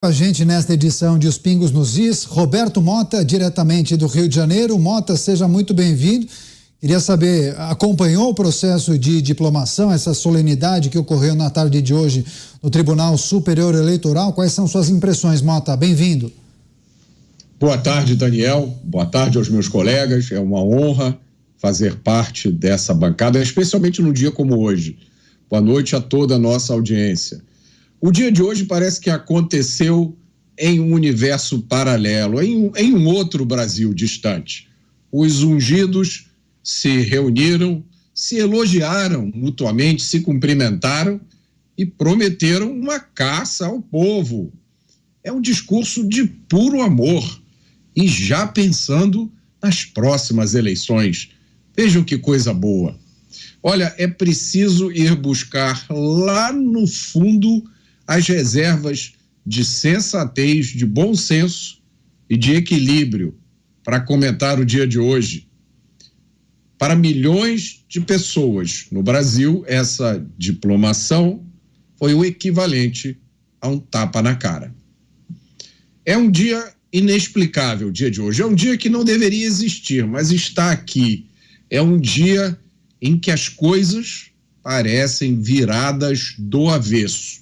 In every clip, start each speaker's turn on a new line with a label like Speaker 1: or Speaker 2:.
Speaker 1: A gente nesta edição de Os Pingos nos Is, Roberto Mota, diretamente do Rio de Janeiro. Mota, seja muito bem-vindo. Queria saber, acompanhou o processo de diplomação, essa solenidade que ocorreu na tarde de hoje no Tribunal Superior Eleitoral? Quais são suas impressões, Mota? Bem-vindo.
Speaker 2: Boa tarde, Daniel. Boa tarde aos meus colegas. É uma honra fazer parte dessa bancada, especialmente num dia como hoje. Boa noite a toda a nossa audiência. O dia de hoje parece que aconteceu em um universo paralelo, em um outro Brasil distante. Os ungidos se reuniram, se elogiaram mutuamente, se cumprimentaram e prometeram uma caça ao povo. É um discurso de puro amor e já pensando nas próximas eleições. Vejam que coisa boa. Olha, é preciso ir buscar lá no fundo as reservas de sensatez, de bom senso e de equilíbrio para comentar o dia de hoje. Para milhões de pessoas no Brasil, essa diplomação foi o equivalente a um tapa na cara. É um dia inexplicável, o dia de hoje. É um dia que não deveria existir, mas está aqui. É um dia em que as coisas parecem viradas do avesso.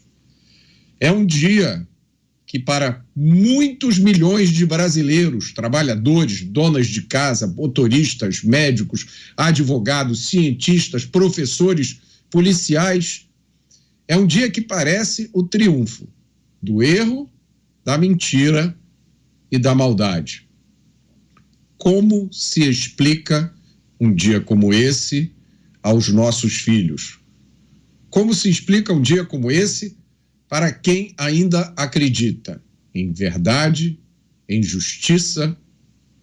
Speaker 2: É um dia que para muitos milhões de brasileiros, trabalhadores, donas de casa, motoristas, médicos, advogados, cientistas, professores, policiais, é um dia que parece o triunfo do erro, da mentira e da maldade. Como se explica um dia como esse aos nossos filhos? Como se explica um dia como esse para quem ainda acredita em verdade, em justiça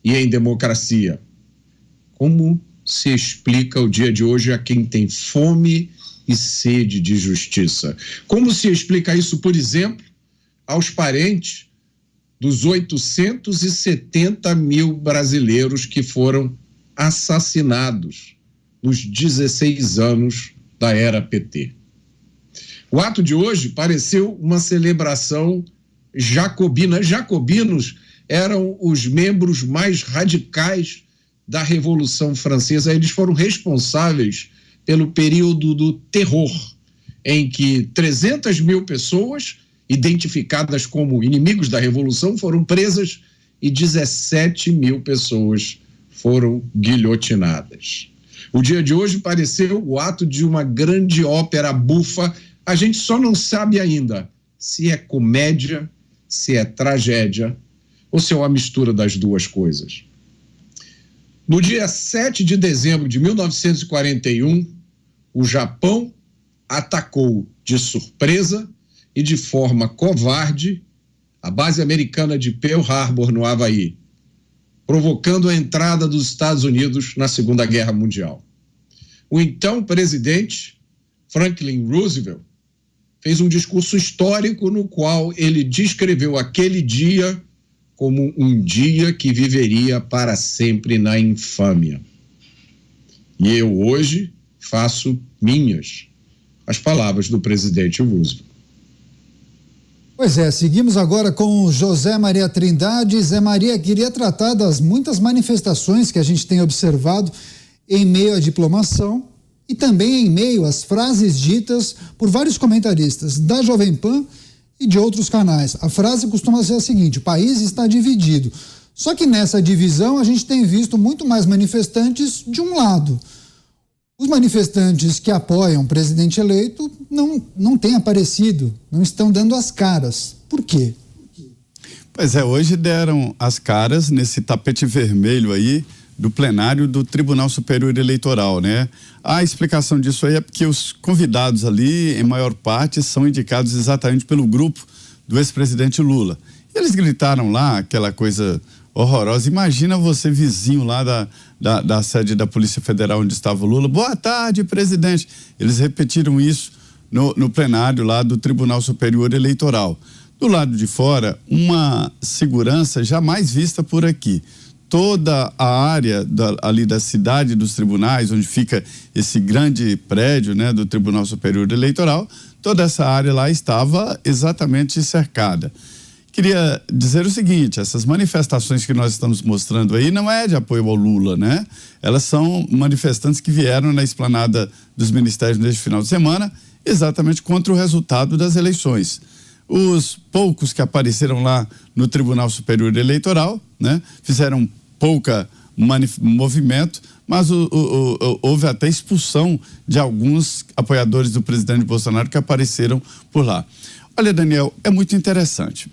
Speaker 2: e em democracia? Como se explica o dia de hoje a quem tem fome e sede de justiça? Como se explica isso, por exemplo, aos parentes dos 870 mil brasileiros que foram assassinados nos 16 anos da era PT? O ato de hoje pareceu uma celebração jacobina. Jacobinos eram os membros mais radicais da Revolução Francesa. Eles foram responsáveis pelo período do terror, em que 300 mil pessoas, identificadas como inimigos da Revolução, foram presas e 17 mil pessoas foram guilhotinadas. O dia de hoje pareceu o ato de uma grande ópera bufa. A gente só não sabe ainda se é comédia, se é tragédia ou se é uma mistura das duas coisas. No dia 7 de dezembro de 1941, o Japão atacou de surpresa e de forma covarde a base americana de Pearl Harbor, no Havaí, provocando a entrada dos Estados Unidos na Segunda Guerra Mundial. O então presidente Franklin Roosevelt fez um discurso histórico no qual ele descreveu aquele dia como um dia que viveria para sempre na infâmia. E eu hoje faço minhas as palavras do presidente Roosevelt.
Speaker 1: Pois é, seguimos agora com José Maria Trindade. Zé Maria, queria tratar das muitas manifestações que a gente tem observado em meio à diplomação e também em meio às frases ditas por vários comentaristas da Jovem Pan e de outros canais. A frase costuma ser a seguinte: o país está dividido. Só que nessa divisão a gente tem visto muito mais manifestantes de um lado. Os manifestantes que apoiam o presidente eleito não têm aparecido, não estão dando as caras. Por quê?
Speaker 3: Pois é, hoje deram as caras nesse tapete vermelho aí do plenário do Tribunal Superior Eleitoral, né? A explicação disso aí é porque os convidados ali, em maior parte, são indicados exatamente pelo grupo do ex-presidente Lula. E eles gritaram lá aquela coisa horrorosa. Imagina você vizinho lá da sede da Polícia Federal onde estava o Lula. Boa tarde, presidente. Eles repetiram isso no plenário lá do Tribunal Superior Eleitoral. Do lado de fora, uma segurança jamais vista por aqui. Toda a área ali da cidade dos tribunais, onde fica esse grande prédio, né, do Tribunal Superior Eleitoral, toda essa área lá estava exatamente cercada. queria dizer o seguinte: essas manifestações que nós estamos mostrando aí não é de apoio ao Lula, né? Elas são manifestantes que vieram na esplanada dos ministérios neste final de semana, exatamente contra o resultado das eleições. Os poucos que apareceram lá no Tribunal Superior Eleitoral, né, fizeram pouca movimento, mas houve até expulsão de alguns apoiadores do presidente Bolsonaro que apareceram por lá. Olha, Daniel, é muito interessante.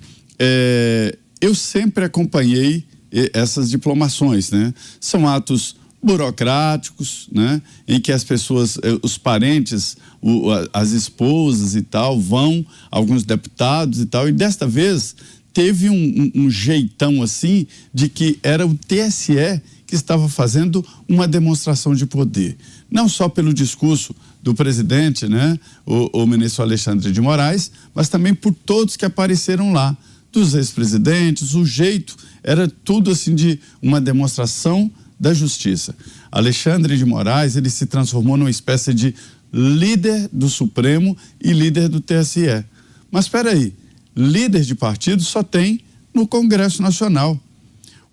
Speaker 3: Eu sempre acompanhei essas diplomações, né? São atos burocráticos, né? Em que as pessoas, os parentes, as esposas e tal, vão, alguns deputados e tal, e desta vez teve um jeitão assim de que era o TSE que estava fazendo uma demonstração de poder. Não só pelo discurso do presidente, né? O ministro Alexandre de Moraes, mas também por todos que apareceram lá, dos ex-presidentes. O jeito era tudo assim de uma demonstração da justiça. Alexandre de Moraes, ele se transformou numa espécie de líder do Supremo e líder do TSE. Mas espera aí, líder de partido só tem no Congresso Nacional.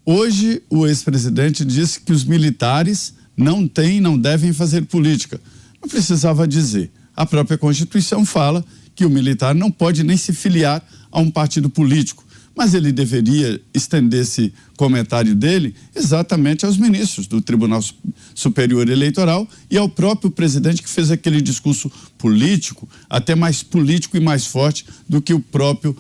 Speaker 3: Hoje, o ex-presidente disse que os militares não devem fazer política. Não precisava dizer. A própria Constituição fala que o militar não pode nem se filiar a um partido político. Mas ele deveria estender esse comentário dele exatamente aos ministros do Tribunal Superior Eleitoral e ao próprio presidente, que fez aquele discurso político, até mais político e mais forte do que o próprio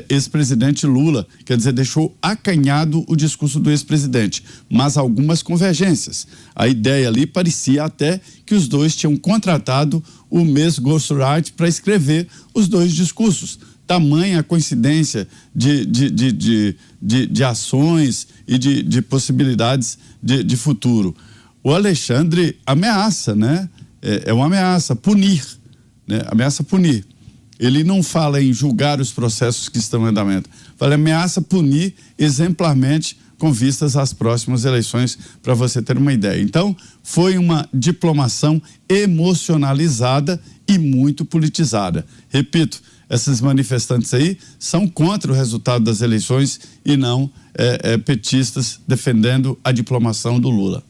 Speaker 3: ex-presidente Lula. Quer dizer, deixou acanhado o discurso do ex-presidente, mas algumas convergências. A ideia ali parecia até que os dois tinham contratado o mesmo ghostwriter para escrever os dois discursos. Tamanha coincidência de ações e de possibilidades de futuro. O Alexandre ameaça, né? É uma ameaça, punir, né? Ameaça punir. Ele não fala em julgar os processos que estão em andamento, fala ameaça punir exemplarmente com vistas às próximas eleições, para você ter uma ideia. Então, foi uma diplomação emocionalizada e muito politizada. Repito, esses manifestantes aí são contra o resultado das eleições e não petistas defendendo a diplomação do Lula.